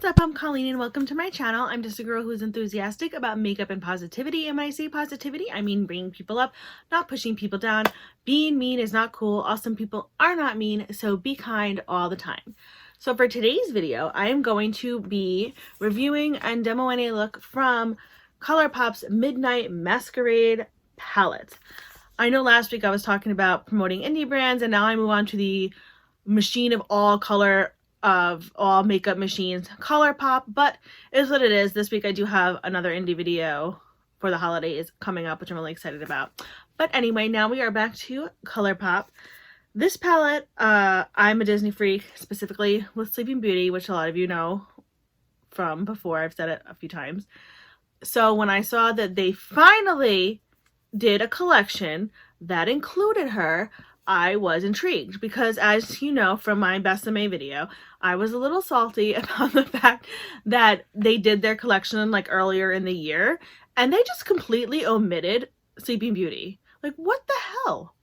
up? I'm Colleen and welcome to my channel. I'm just a girl who's enthusiastic about makeup and positivity, and when I say positivity, I mean bringing people up, not pushing people down. Being mean is not cool. Awesome people are not mean, so be kind all the time. So for today's video, I am going to be reviewing and demoing a look from Colourpop's Midnight Masquerade palette. I know last week I was talking about promoting indie brands, and now I move on to the machine of all color of all makeup machines, Colourpop, but it is what it is. This week I do have another indie video for the holidays coming up, which I'm really excited about. But anyway, now we are back to Colourpop. This palette, I'm a Disney freak, specifically with Sleeping Beauty, which a lot of you know from before. I've said it a few times. So when I saw that they finally did a collection that included her, I was intrigued because, as you know from my Besame video, I was a little salty about the fact that they did their collection like earlier in the year and they just completely omitted Sleeping Beauty. Like, what the hell?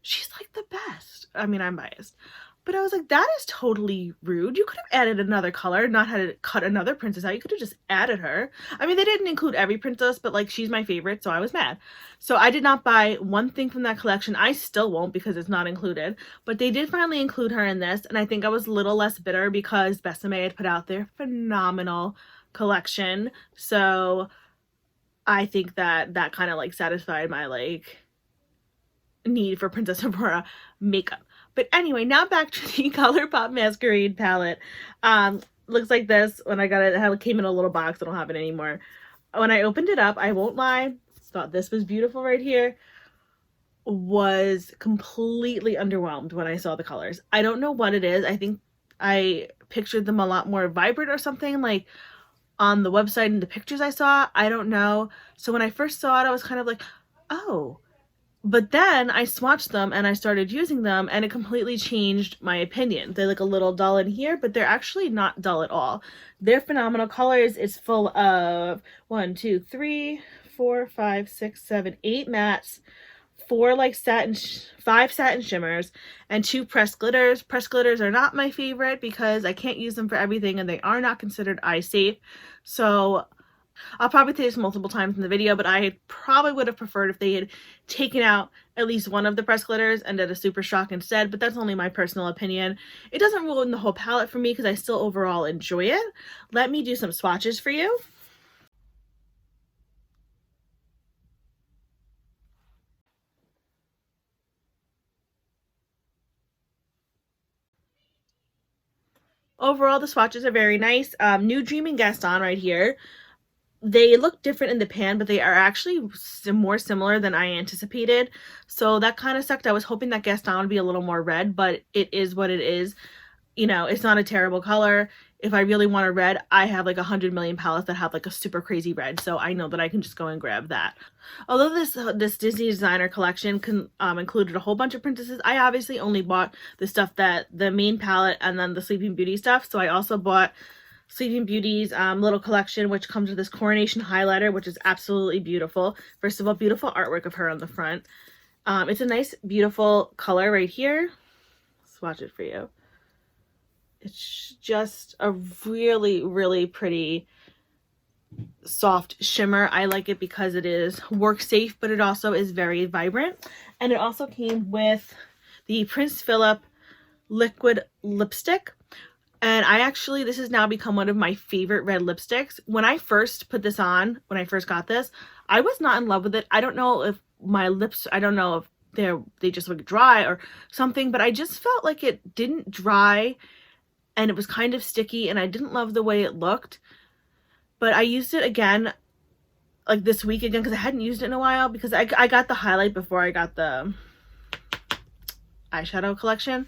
She's like the best. I mean, I'm biased, but I was like, that is totally rude. You could have added another color, not had to cut another princess out. You could have just added her. I mean, they didn't include every princess, but like, she's my favorite, so I was mad. So I did not buy one thing from that collection. I still won't because it's not included, but they did finally include her in this, and I think I was a little less bitter because Besame had put out their phenomenal collection. So I think that that kind of like satisfied my like need for Princess Aurora makeup. But anyway, now back to the Colourpop Masquerade palette. Looks like this. When I got it, it came in a little box. I don't have it anymore. When I opened it up, I won't lie, thought this was beautiful right here. Was completely underwhelmed when I saw the colors. I don't know what it is. I think I pictured them a lot more vibrant or something, like on the website and the pictures I saw. I don't know. So when I first saw it, I was kind of like, oh. But then I swatched them and I started using them and it completely changed my opinion. They're like a little dull in here, but they're actually not dull at all. They're phenomenal colors. It's full of 1, 2, 3, 4, 5, 6, 7, 8 mattes, 4 like satin, 5 satin shimmers, and 2 pressed glitters. Pressed glitters are not my favorite because I can't use them for everything and they are not considered eye safe. So I'll probably say this multiple times in the video, but I probably would have preferred if they had taken out at least one of the pressed glitters and did a super shock instead, but that's only my personal opinion. It doesn't ruin the whole palette for me because I still overall enjoy it. Let me do some swatches for you. Overall, the swatches are very nice. New Dream and Gaston right here. They look different in the pan, but they are actually more similar than I anticipated. So that kind of sucked. I was hoping that Gaston would be a little more red, but it is what it is. You know, it's not a terrible color. If I really want a red, I have like 100 million palettes that have like a super crazy red. So I know that I can just go and grab that. Although this Disney designer collection included a whole bunch of princesses, I obviously only bought the stuff that the main palette and then the Sleeping Beauty stuff. So I also bought Sleeping Beauty's little collection, which comes with this Coronation highlighter, which is absolutely beautiful. First of all, beautiful artwork of her on the front. It's a nice, beautiful color right here. Swatch it for you. It's just a really, really pretty soft shimmer. I like it because it is work safe, but it also is very vibrant. And it also came with the Prince Phillip liquid lipstick. And this has now become one of my favorite red lipsticks. When I first put this on, when I first got this, I was not in love with it. I don't know if my lips, I don't know if they just look dry or something, but I just felt like it didn't dry and it was kind of sticky and I didn't love the way it looked. But I used it again, like this week again, because I hadn't used it in a while because I got the highlight before I got the eyeshadow collection.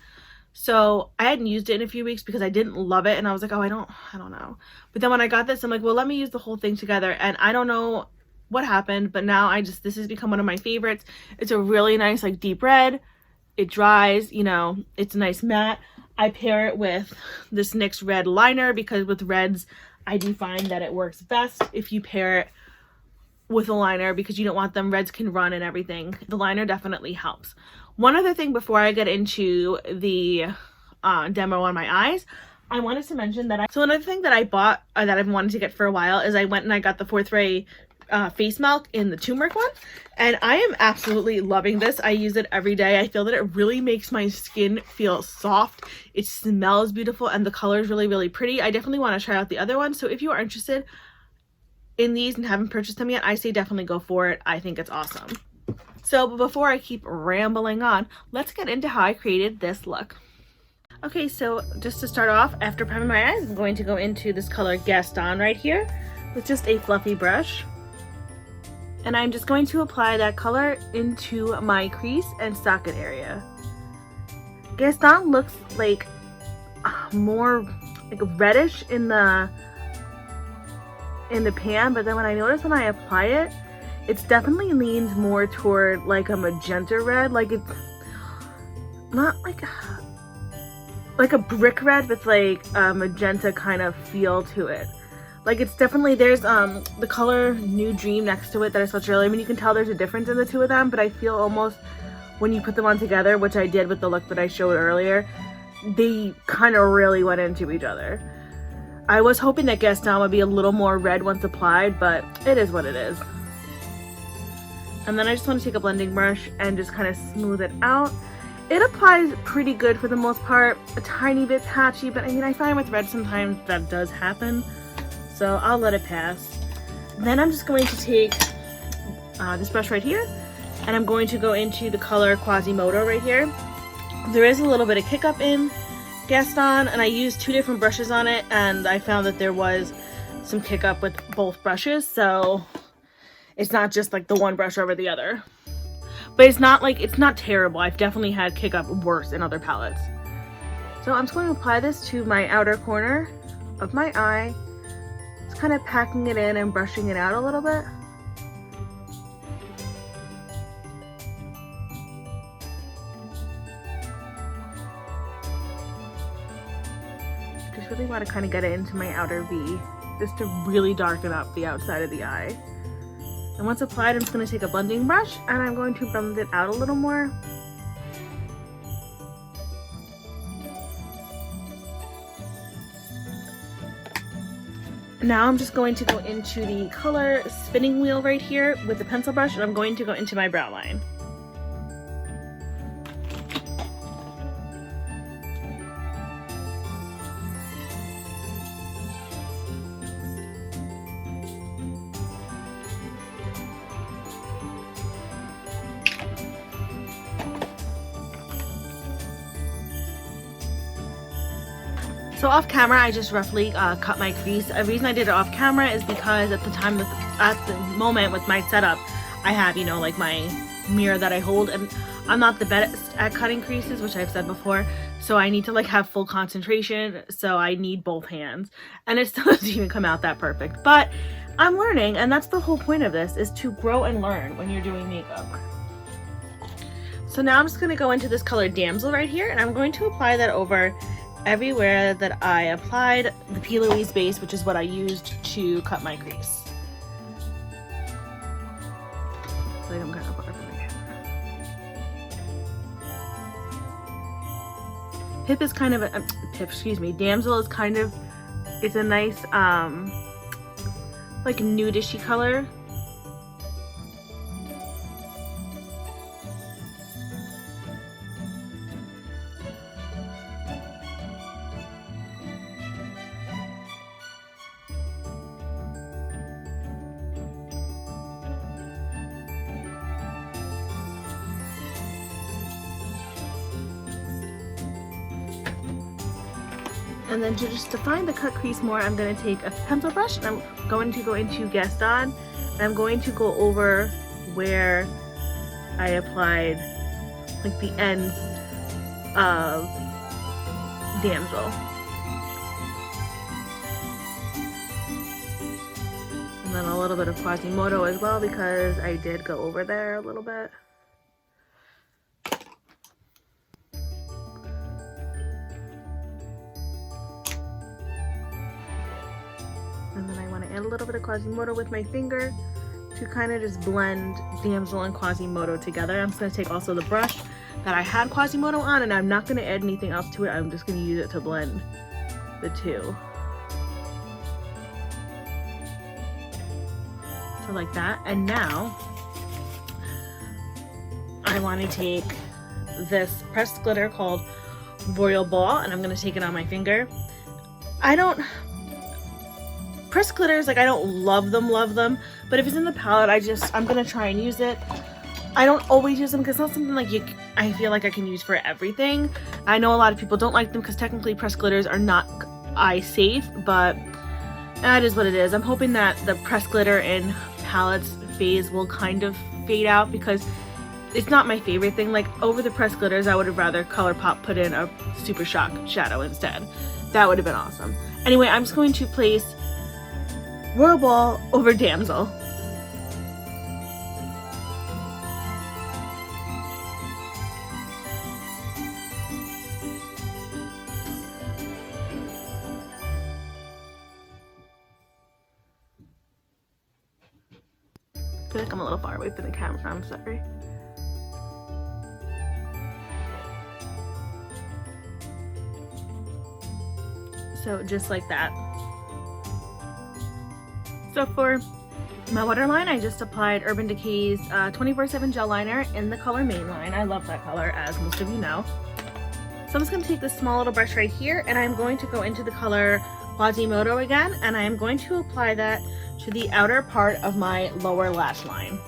So I hadn't used it in a few weeks because I didn't love it and I was like, oh, I don't know. But then when I got this, I'm like, well, let me use the whole thing together, and I don't know what happened, but now this has become one of my favorites. It's a really nice like deep red. It dries, you know, it's a nice matte. I pair it with this NYX red liner because with reds, I do find that it works best if you pair it with a liner because you don't want them, reds can run and everything. The liner definitely helps. One other thing before I get into the demo on my eyes, I wanted to mention that so another thing that I bought that I've wanted to get for a while is I went and I got the Fourth Ray face milk in the turmeric one, and I am absolutely loving this. I use it every day. I feel that it really makes my skin feel soft. It smells beautiful, and the color is really, really pretty. I definitely want to try out the other one. So if you are interested in these and haven't purchased them yet, I say definitely go for it. I think it's awesome. So before I keep rambling on, let's get into how I created this look. Okay, so just to start off, after priming my eyes, I'm going to go into this color Gaston right here with just a fluffy brush. And I'm just going to apply that color into my crease and socket area. Gaston looks like more like reddish in the pan, but then when I apply it, it's definitely leans more toward like a magenta red. Like it's not like a brick red with like a magenta kind of feel to it. Like it's definitely, there's the color New Dream next to it that I swatched earlier. I mean, you can tell there's a difference in the two of them, but I feel almost when you put them on together, which I did with the look that I showed earlier, they kind of really went into each other. I was hoping that Gaston would be a little more red once applied, but it is what it is. And then I just want to take a blending brush and just kind of smooth it out. It applies pretty good for the most part, a tiny bit patchy, but I mean, I find with red sometimes that does happen. So I'll let it pass. Then I'm just going to take this brush right here, and I'm going to go into the color Quasimodo right here. There is a little bit of kick up in Gaston, and I used two different brushes on it, and I found that there was some kick up with both brushes, so it's not just like the one brush over the other. But it's not terrible. I've definitely had kick up worse in other palettes. So I'm just going to apply this to my outer corner of my eye. Kind of packing it in and brushing it out a little bit. Just really want to kind of get it into my outer V, just to really darken up the outside of the eye. And once applied, I'm just going to take a blending brush and I'm going to blend it out a little more. Now I'm just going to go into the color spinning wheel right here with the pencil brush, and I'm going to go into my brow line. So off camera, I just roughly cut my crease. The reason I did it off camera is because at the moment with my setup, I have, you know, like my mirror that I hold, and I'm not the best at cutting creases, which I've said before. So I need to like have full concentration. So I need both hands, and it still doesn't even come out that perfect. But I'm learning, and that's the whole point of this, is to grow and learn when you're doing makeup. So now I'm just going to go into this color Damsel right here, and I'm going to apply that over everywhere that I applied the P. Louise base, which is what I used to cut my crease. So I'm kind of far from my camera. Pip is kind of a Damsel is kind of, it's a nice like nudishy color. And then to just define the cut crease more, I'm going to take a pencil brush and I'm going to go into Gaston, and I'm going to go over where I applied like the ends of Damsel. And then a little bit of Quasimodo as well, because I did go over there a little bit. And then I want to add a little bit of Quasimodo with my finger to kind of just blend Damsel and Quasimodo together. I'm just going to take also the brush that I had Quasimodo on, and I'm not going to add anything else to it. I'm just going to use it to blend the two. So like that. And now I want to take this pressed glitter called Royal Ball, and I'm going to take it on my finger. Pressed glitters, like, I don't love them, but if it's in the palette, I'm going to try and use it. I don't always use them because it's not something like I feel like I can use for everything. I know a lot of people don't like them because technically pressed glitters are not eye safe, but that is what it is. I'm hoping that the pressed glitter in palettes phase will kind of fade out because it's not my favorite thing. Like, over the pressed glitters, I would have rather Colourpop put in a Super Shock shadow instead. That would have been awesome. Anyway, I'm just going to place Royal Ball over Damsel. I feel like I'm a little far away from the camera, I'm sorry. So just like that. So for my waterline, I just applied Urban Decay's 24/7 gel liner in the color Mainline. I love that color, as most of you know. So I'm just going to take this small little brush right here, and I'm going to go into the color Quasimodo again, and I am going to apply that to the outer part of my lower lash line.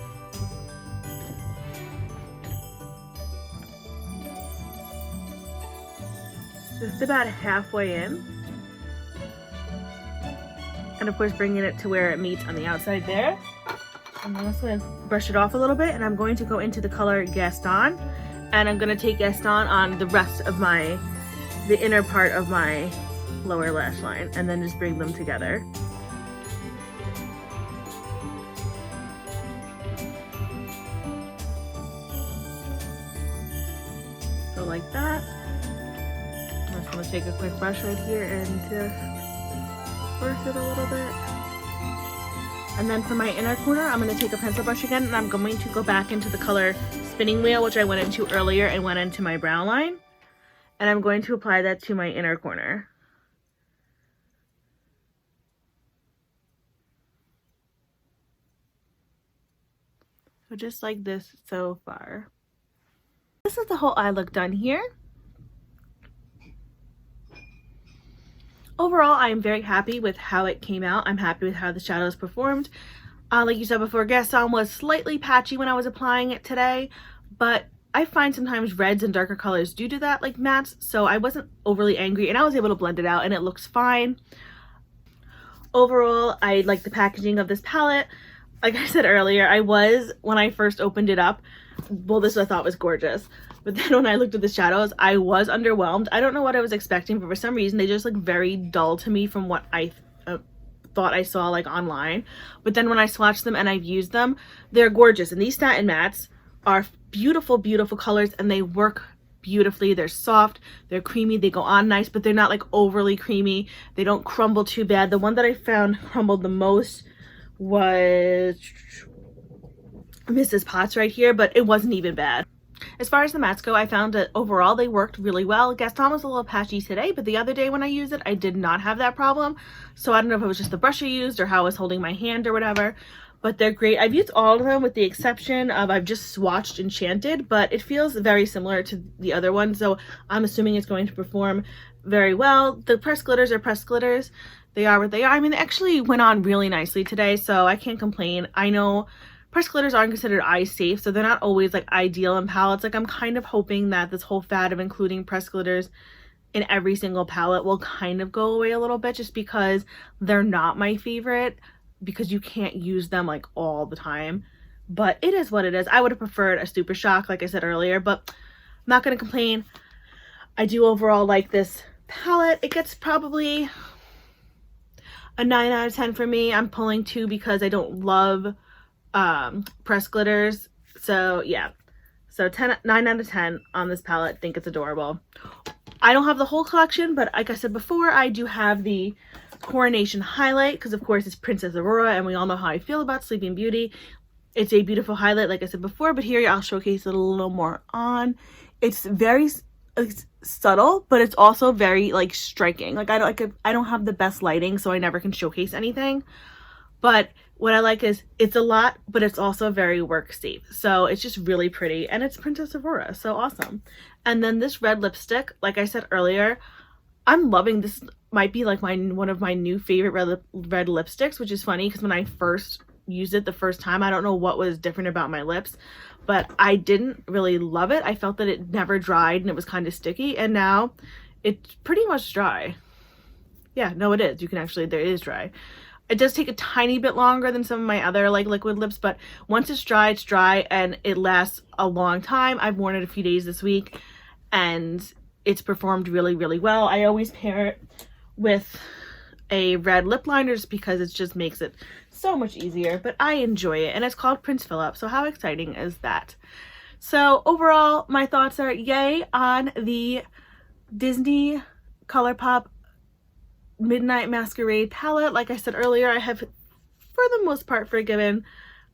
Just about halfway in. And of course bringing it to where it meets on the outside there. And I'm just going to brush it off a little bit, and I'm going to go into the color Gaston, and I'm going to take Gaston on the rest of the inner part of my lower lash line, and then just bring them together. So like that. I'm just going to take a quick brush right here and just brush it a little bit. And then for my inner corner, I'm going to take a pencil brush again, and I'm going to go back into the color Spinning Wheel, which I went into earlier and went into my brow line. And I'm going to apply that to my inner corner. So just like this so far. This is the whole eye look done here. Overall, I am very happy with how it came out. I'm happy with how the shadows performed. Like you said before, Gaston was slightly patchy when I was applying it today, but I find sometimes reds and darker colors do that, like mattes, so I wasn't overly angry, and I was able to blend it out, and it looks fine. Overall, I like the packaging of this palette. Like I said earlier, when I first opened it up, well, this I thought was gorgeous. But then when I looked at the shadows, I was underwhelmed. I don't know what I was expecting, but for some reason, they just look very dull to me from what I thought I saw like online. But then when I swatched them and I've used them, they're gorgeous. And these satin mattes are beautiful, beautiful colors, and they work beautifully. They're soft, they're creamy, they go on nice, but they're not like overly creamy. They don't crumble too bad. The one that I found crumbled the most was Mrs. Potts right here, but it wasn't even bad. As far as the mattes go, I found that overall they worked really well. Gaston was a little patchy today, but the other day when I used it, I did not have that problem. So I don't know if it was just the brush I used or how I was holding my hand or whatever, but they're great. I've used all of them with the exception of I've just swatched Enchanted, but it feels very similar to the other one, so I'm assuming it's going to perform very well. The pressed glitters are pressed glitters. They are what they are. I mean, they actually went on really nicely today, so I can't complain. I know pressed glitters aren't considered eye safe, so they're not always like ideal in palettes. Like, I'm kind of hoping that this whole fad of including pressed glitters in every single palette will kind of go away a little bit, just because they're not my favorite, because you can't use them like all the time. But it is what it is. I would have preferred a Super Shock, like I said earlier, but I'm not going to complain. I do overall like this palette. It gets probably a 9 out of 10 for me. I'm pulling 2 because I don't love pressed glitters. So yeah, so 9 out of 10 on this palette. Think it's adorable. I don't have the whole collection, but like I said before, I do have the Coronation highlight, because of course it's Princess Aurora, and we all know how I feel about Sleeping Beauty. It's a beautiful highlight, like I said before, but here I'll showcase it a little more on. It's very it's subtle, but it's also very like striking. Like I don't have the best lighting, so I never can showcase anything. But what I like is it's a lot, but it's also very work safe. So it's just really pretty, and it's Princess Aurora, so awesome. And then this red lipstick, like I said earlier, I'm loving this. Might be like one of my new favorite red lipsticks, which is funny because when I first used it the first time, I don't know what was different about my lips, but I didn't really love it. I felt that it never dried and it was kind of sticky, and now it's pretty much dry. Yeah, no, it is. You can actually, there is dry. It does take a tiny bit longer than some of my other like liquid lips, but once it's dry and it lasts a long time. I've worn it a few days this week and it's performed really, really well. I always pair it with a red lip liner just because it just makes it so much easier, but I enjoy it, and it's called Prince Phillip, so how exciting is that? So overall, my thoughts are yay on the Disney Colourpop Midnight Masquerade palette. Like I said earlier, I have for the most part forgiven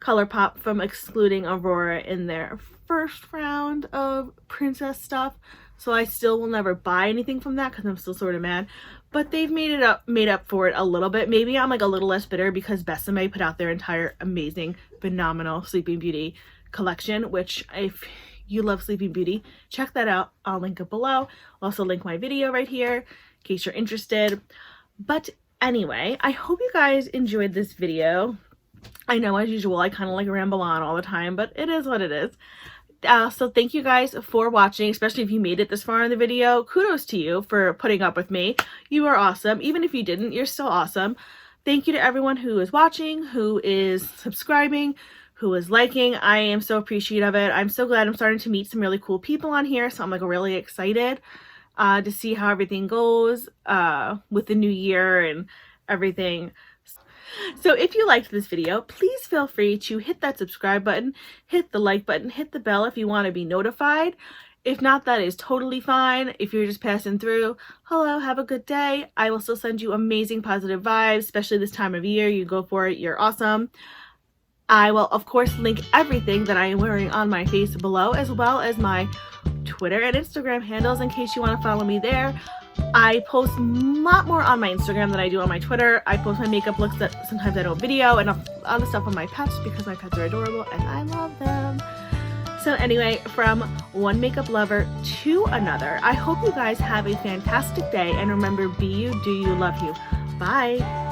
Colourpop from excluding Aurora in their first round of princess stuff, so I still will never buy anything from that because I'm still sort of mad. But they've made up for it a little bit. Maybe I'm like a little less bitter because Besame put out their entire amazing, phenomenal Sleeping Beauty collection, which if you love Sleeping Beauty, check that out. I'll link it below. I'll also link my video right here in case you're interested. But anyway, I hope you guys enjoyed this video. I know as usual I kind of like ramble on all the time, but it is what it is. So thank you guys for watching, especially if you made it this far in the video. Kudos to you for putting up with me. You are awesome. Even if you didn't, you're still awesome. Thank you to everyone who is watching, who is subscribing, who is liking. I am so appreciative of it. I'm so glad I'm starting to meet some really cool people on here, so I'm like really excited to see how everything goes with the new year and everything. So if you liked this video, please feel free to hit that subscribe button, hit the like button, hit the bell if you want to be notified. If not, that is totally fine. If you're just passing through, hello, have a good day. I will still send you amazing positive vibes, especially this time of year. You go for it. You're awesome. I will, of course, link everything that I am wearing on my face below, as well as my Twitter and Instagram handles in case you want to follow me there. I post a lot more on my Instagram than I do on my Twitter. I post my makeup looks that sometimes I don't video, and other stuff on my pets because my pets are adorable and I love them. So anyway, from one makeup lover to another, I hope you guys have a fantastic day, and remember, be you, do you, love you. Bye!